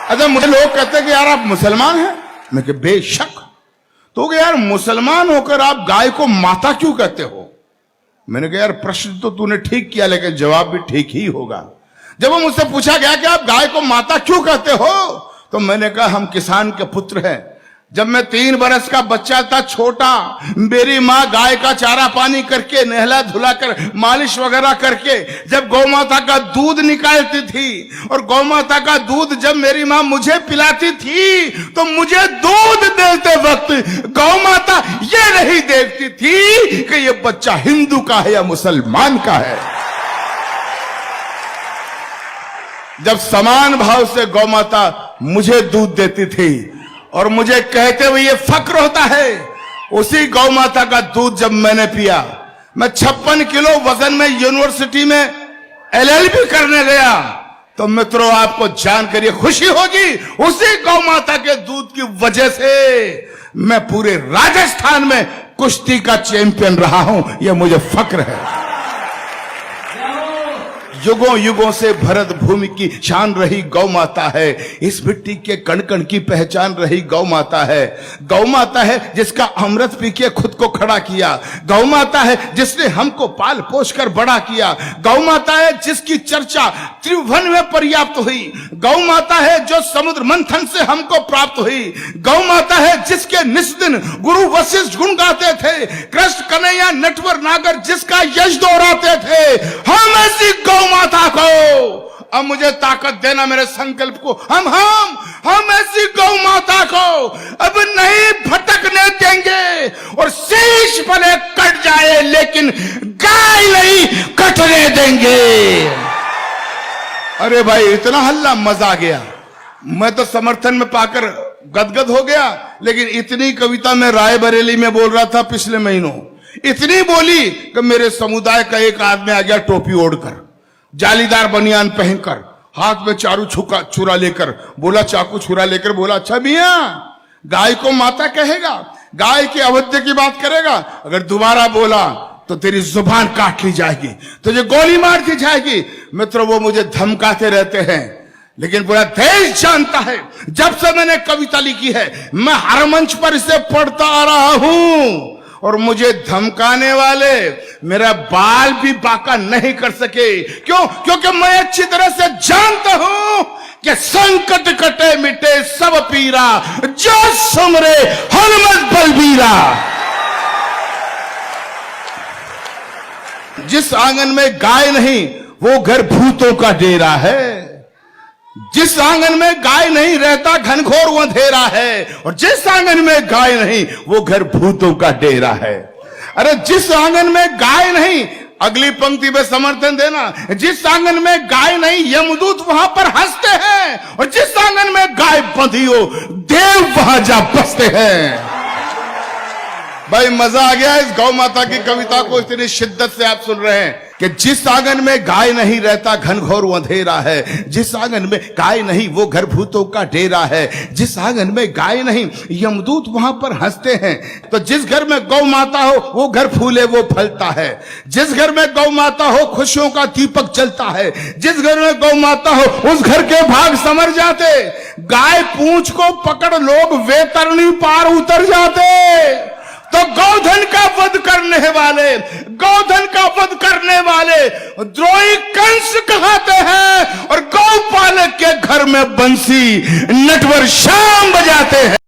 अच्छा, मुझे लोग कहते हैं कि यार आप मुसलमान हैं। मैं कि बेशक। तो यार मुसलमान होकर आप गाय को माता क्यों कहते हो? मैंने कहा यार प्रश्न तो तूने ठीक किया, लेकिन जवाब भी ठीक ही होगा। जब वो मुझसे पूछा गया कि आप गाय को माता क्यों कहते हो, तो मैंने कहा हम किसान के पुत्र हैं। जब मैं 3 बरस का बच्चा था, छोटा, मेरी माँ गाय का चारा पानी करके, नहला धुला कर, मालिश वगैरह करके जब गौ माता का दूध निकालती थी, और गौ माता का दूध जब मेरी माँ मुझे पिलाती थी, तो मुझे दूध देते वक्त गौ माता ये नहीं देखती थी कि ये बच्चा हिंदू का है या मुसलमान का है। जब समान भाव से गौ माता मुझे दूध देती थी और मुझे कहते हुए ये फक्र होता है, उसी गौ माता का दूध जब मैंने पिया, मैं 56 किलो वजन में यूनिवर्सिटी में LLB करने गया, तो मित्रों आपको जानकर ये खुशी होगी, उसी गौ माता के दूध की वजह से मैं पूरे राजस्थान में कुश्ती का चैंपियन रहा हूं। यह मुझे फक्र है। युगों युगों से भरत भूमि की शान रही गौ माता है, इस मिट्टी के कण कण की पहचान रही गौ माता है। गौ माता है जिसका अमृत पी के खुद को खड़ा किया। गौ माता है जिसने हमको पाल पोष कर बड़ा किया। गौ माता है जिसकी चर्चा त्रिभुवन में पर्याप्त हुई। गौ माता है जो समुद्र मंथन से हमको प्राप्त हुई। गौ माता है जिसके निस्दिन गुरु वशिष्ठ गुण गाते थे, कृष्ण कन्हैया नटवर नागर जिसका यश दोहराते थे। हम ऐसी गौ माता को अब मुझे ताकत देना, मेरे संकल्प को, हम ऐसी गौ माता को अब नहीं भटकने देंगे। और शीश भले कट जाए लेकिन गाय नहीं कटने देंगे। अरे भाई इतना हल्ला, मजा आ गया। मैं तो समर्थन में पाकर गदगद हो गया, लेकिन इतनी कविता मैं रायबरेली में बोल रहा था पिछले महीनों, इतनी बोली कि मेरे समुदाय का एक आदमी आ गया टोपी ओढ़कर, जालीदार बनियान पहनकर, हाथ में चारू छुरा लेकर, बोला, चाकू छुरा लेकर बोला, अच्छा मियां गाय को माता कहेगा, गाय की अवध्य की बात करेगा, अगर दोबारा बोला तो तेरी जुबान काट ली जाएगी, तुझे गोली मार दी जाएगी। मित्रों वो मुझे धमकाते रहते हैं, लेकिन पूरा देश जानता है जब से मैंने कविता लिखी है मैं हर मंच पर इसे पढ़ता आ रहा हूं, और मुझे धमकाने वाले मेरा बाल भी बाका नहीं कर सके। क्यों? क्योंकि मैं अच्छी तरह से जानता हूं कि संकट कटे मिटे सब पीरा, जो सुमरे हनुमत बलबीरा। जिस आंगन में गाय नहीं वो घर भूतों का डेरा है। जिस आंगन में गाय नहीं रहता घनघोर अंधेरा है, और जिस आंगन में गाय नहीं वो घर भूतों का डेरा है। अरे जिस आंगन में गाय नहीं, अगली पंक्ति में समर्थन देना, जिस आंगन में गाय नहीं यमदूत वहां पर हंसते हैं, और जिस आंगन में गाय बंधी हो देव वहां जा बसते हैं। भाई मजा आ गया इस गौ माता की कविता को इतनी शिद्दत से आप सुन रहे हैं कि जिस आंगन में गाय नहीं रहता घनघोर अंधेरा है, जिस आंगन में गाय नहीं वो घर भूतों का डेरा है, जिस आंगन में गाय नहीं यमदूत वहां पर हंसते हैं। तो जिस घर में गौ माता हो वो घर फूले वो फलता है, जिस घर में गौ माता हो खुशियों का दीपक जलता है, जिस घर में गौ माता हो उस घर के भाग संवर जाते। गाय पूंछ को पकड़ लोग वैतरणी पार उतर जाते। तो गौधन का वध करने वाले, गौधन का वध करने वाले द्रोही कंस कहते हैं, और गौपालक के घर में बंसी नटवर शाम बजाते हैं।